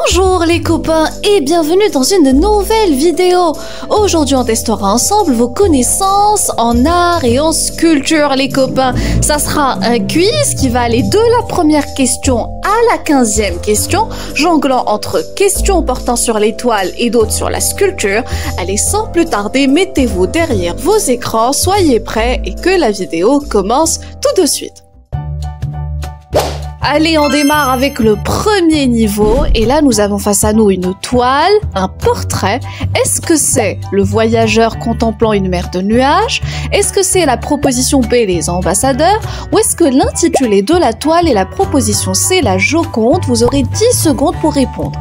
Bonjour les copains et bienvenue dans une nouvelle vidéo. Aujourd'hui on testera ensemble vos connaissances en art et en sculpture les copains. Ça sera un quiz qui va aller de la première question à la 15e question, jonglant entre questions portant sur l'étoile et d'autres sur la sculpture. Allez, sans plus tarder, mettez-vous derrière vos écrans, soyez prêts et que la vidéo commence tout de suite. Allez, on démarre avec le premier niveau et là nous avons face à nous une toile, un portrait. Est-ce que c'est le voyageur contemplant une mer de nuages? Est-ce que c'est la proposition B, les ambassadeurs? Ou est-ce que l'intitulé de la toile est la proposition C, la Joconde? Vous aurez 10 secondes pour répondre.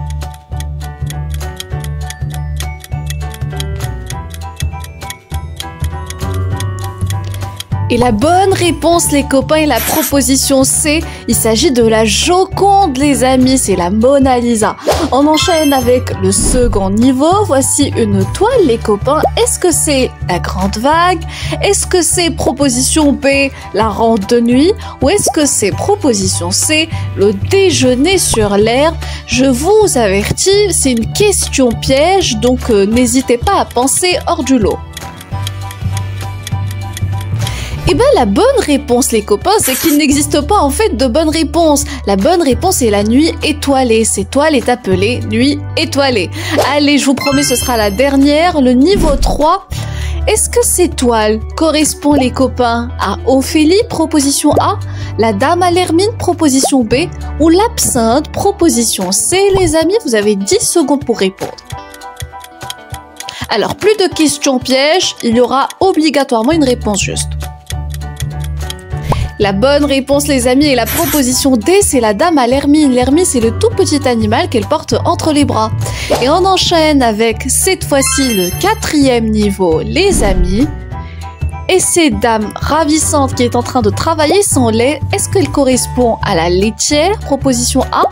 Et la bonne réponse, les copains, est la proposition C. Il s'agit de la Joconde, les amis. C'est la Mona Lisa. On enchaîne avec le second niveau. Voici une toile, les copains. Est-ce que c'est la Grande Vague? Est-ce que c'est proposition B, la Ronde de nuit? Ou est-ce que c'est proposition C, le Déjeuner sur l'herbe? Je vous avertis, c'est une question piège, donc n'hésitez pas à penser hors du lot. Eh bien, la bonne réponse, les copains, c'est qu'il n'existe pas en fait de bonne réponse. La bonne réponse est la nuit étoilée. Cette toile est appelée nuit étoilée. Allez, je vous promets, ce sera la dernière, le niveau 3. Est-ce que cette toile correspond, les copains, à Ophélie, proposition A, la Dame à l'Hermine, proposition B, ou l'Absinthe, proposition C? Les amis, vous avez 10 secondes pour répondre. Alors, plus de questions pièges, il y aura obligatoirement une réponse juste. La bonne réponse, les amis, est la proposition D, c'est la Dame à l'Hermine. L'hermine, c'est le tout petit animal qu'elle porte entre les bras. Et on enchaîne avec, cette fois-ci, le 4e niveau, les amis. Et cette dame ravissante qui est en train de travailler son lait, est-ce qu'elle correspond à la laitière, proposition A,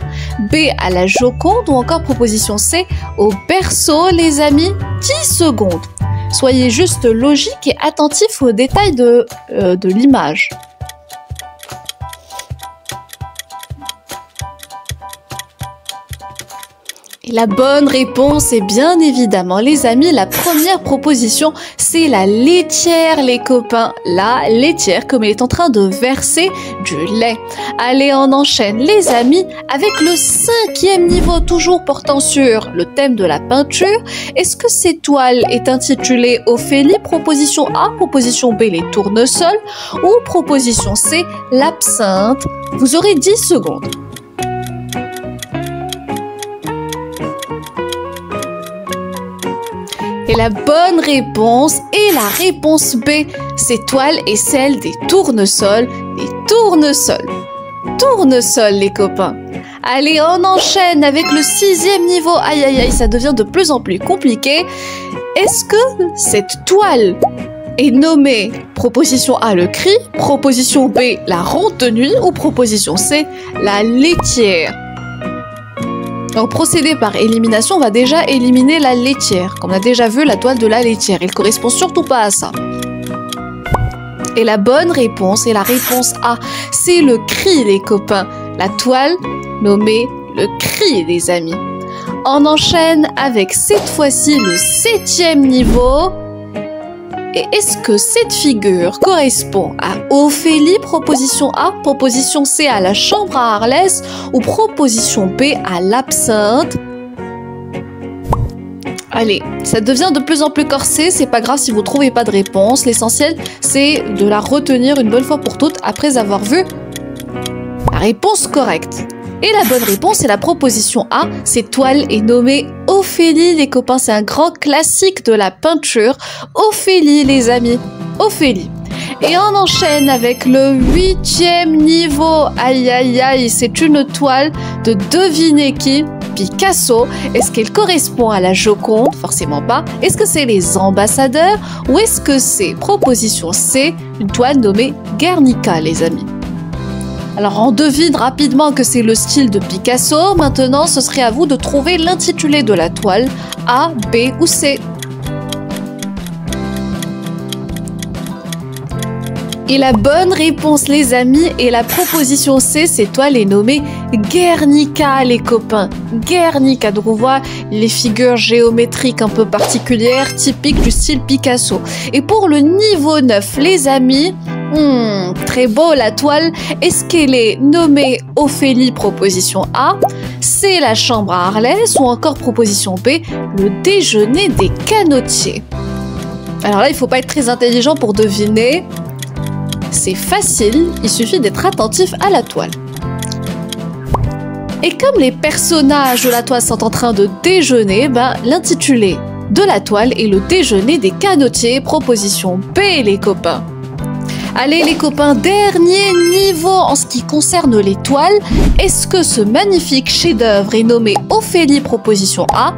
B, à la Joconde, ou encore proposition C, au berceau, les amis? 10 secondes. Soyez juste logiques et attentifs aux détails de l'image. Et la bonne réponse est bien évidemment, les amis, la première proposition, c'est la laitière, les copains. La laitière, comme elle est en train de verser du lait. Allez, on enchaîne, les amis, avec le 5e niveau, toujours portant sur le thème de la peinture. Est-ce que cette toile est intitulée Ophélie, proposition A, proposition B, les tournesols, ou proposition C, l'absinthe? Vous aurez 10 secondes. Et la bonne réponse est la réponse B. Cette toile est celle des tournesols. Les tournesols. Tournesols, les copains. Allez, on enchaîne avec le 6e niveau. Aïe, aïe, aïe, ça devient de plus en plus compliqué. Est-ce que cette toile est nommée proposition A, le cri, proposition B, la ronde de nuit, ou proposition C, la laitière? Donc, procéder par élimination, on va déjà éliminer la laitière. Comme on a déjà vu, la toile de la laitière. Il ne correspond surtout pas à ça. Et la bonne réponse est la réponse A. C'est le cri, les copains. La toile nommée le cri, les amis. On enchaîne avec cette fois-ci le 7e niveau. Et est-ce que cette figure correspond à Ophélie, proposition A, proposition C, à la chambre à Arlès, ou proposition B, à l'absinthe? Allez, ça devient de plus en plus corsé, c'est pas grave si vous trouvez pas de réponse. L'essentiel, c'est de la retenir une bonne fois pour toutes après avoir vu la réponse correcte. Et la bonne réponse est la proposition A. Cette toile est nommée Ophélie, les copains. C'est un grand classique de la peinture. Ophélie, les amis. Ophélie. Et on enchaîne avec le 8e niveau. Aïe, aïe, aïe. C'est une toile de devinez qui? Picasso. Est-ce qu'elle correspond à la Joconde? Forcément pas. Est-ce que c'est les ambassadeurs? Ou est-ce que c'est proposition C, une toile nommée Guernica, les amis? Alors on devine rapidement que c'est le style de Picasso. Maintenant, ce serait à vous de trouver l'intitulé de la toile, A, B ou C. Et la bonne réponse, les amis, et la proposition C, cette toile est nommée Guernica, les copains. Guernica, donc on voit les figures géométriques un peu particulières, typiques du style Picasso. Et pour le niveau 9, les amis, très beau la toile. Est-ce qu'elle est nommée Ophélie, proposition A, C, la chambre à Arlès, ou encore proposition B, le déjeuner des canotiers? Alors là, il ne faut pas être très intelligent pour deviner. C'est facile, il suffit d'être attentif à la toile. Et comme les personnages de la toile sont en train de déjeuner, l'intitulé de la toile est le déjeuner des canotiers, proposition B, les copains. Allez les copains, dernier niveau en ce qui concerne les toiles. Est-ce que ce magnifique chef-d'œuvre est nommé Ophélie, proposition A,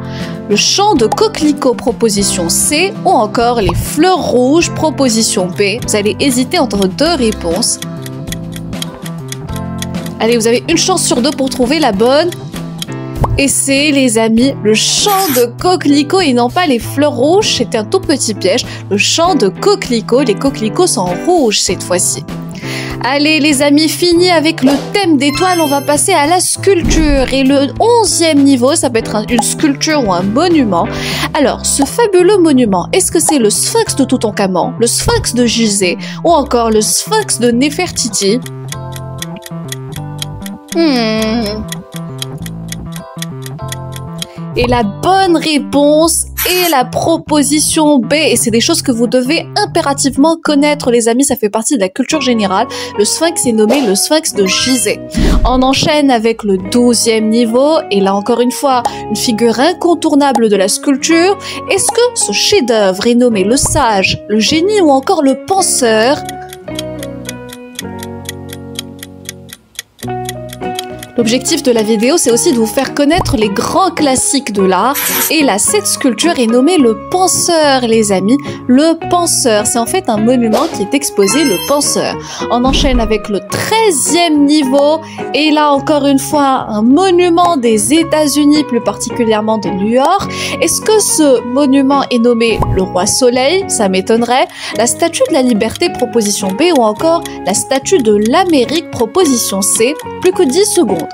le chant de coquelicot, proposition C, ou encore les fleurs rouges, proposition B? Vous allez hésiter entre deux réponses. Allez, vous avez une chance sur deux pour trouver la bonne. Et c'est, les amis, le chant de coquelicot et non pas les fleurs rouges. C'était un tout petit piège. Le chant de coquelicot. Les coquelicots sont rouges cette fois-ci. Allez, les amis, fini avec le thème des toiles. On va passer à la sculpture. Et le 11e niveau, ça peut être une sculpture ou un monument. Alors, ce fabuleux monument, est-ce que c'est le sphinx de Toutankhamon, le sphinx de Gizeh ou encore le sphinx de Néfertiti? Et la bonne réponse est la proposition B. Et c'est des choses que vous devez impérativement connaître, les amis. Ça fait partie de la culture générale. Le sphinx est nommé le sphinx de Gizeh. On enchaîne avec le 12e niveau. Et là, encore une fois, une figure incontournable de la sculpture. Est-ce que ce chef-d'œuvre est nommé le sage, le génie ou encore le penseur? L'objectif de la vidéo, c'est aussi de vous faire connaître les grands classiques de l'art. Et là, cette sculpture est nommée le Penseur, les amis. Le Penseur, c'est en fait un monument qui est exposé, le Penseur. On enchaîne avec le 13e niveau. Et là, encore une fois, un monument des États-Unis, plus particulièrement de New York. Est-ce que ce monument est nommé le Roi Soleil? Ça m'étonnerait. La Statue de la Liberté, proposition B, ou encore la Statue de l'Amérique, proposition C. Plus que 10 secondes.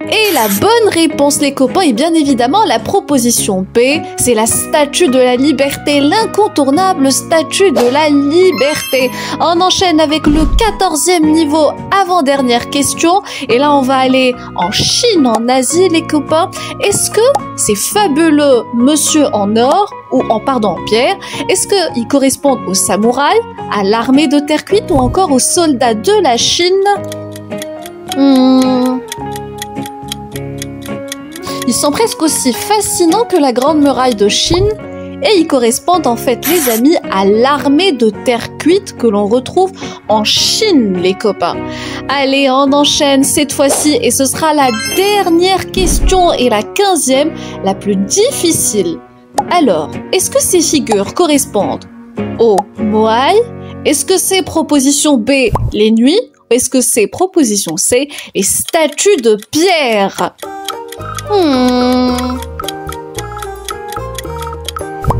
Et la bonne réponse, les copains, est bien évidemment la proposition B. C'est la Statue de la Liberté, l'incontournable Statue de la Liberté. On enchaîne avec le 14e niveau, avant-dernière question. Et là, on va aller en Chine, en Asie, les copains. Est-ce que ces fabuleux monsieur en or, ou en pierre, est-ce qu'ils correspondent aux samouraïs, à l'armée de terre cuite ou encore aux soldats de la Chine? Ils sont presque aussi fascinants que la Grande Muraille de Chine et ils correspondent en fait, les amis, à l'armée de terre cuite que l'on retrouve en Chine, les copains. Allez, on enchaîne cette fois-ci et ce sera la dernière question et la 15e, la plus difficile. Alors, est-ce que ces figures correspondent aux Moai? Est-ce que c'est proposition B, les nuits? Ou est-ce que c'est proposition C, les statues de pierre?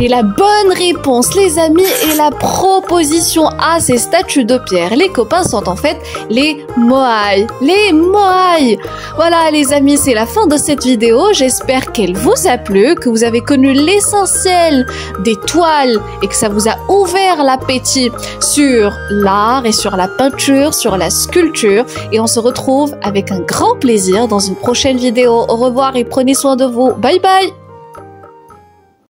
Et la bonne réponse, les amis, est la proposition A, ces statues de pierre. Les copains sont en fait les Moai. Les Moai. Voilà, les amis, c'est la fin de cette vidéo. J'espère qu'elle vous a plu, que vous avez connu l'essentiel des toiles et que ça vous a ouvert l'appétit sur l'art et sur la peinture, sur la sculpture. Et on se retrouve avec un grand plaisir dans une prochaine vidéo. Au revoir et prenez soin de vous. Bye bye!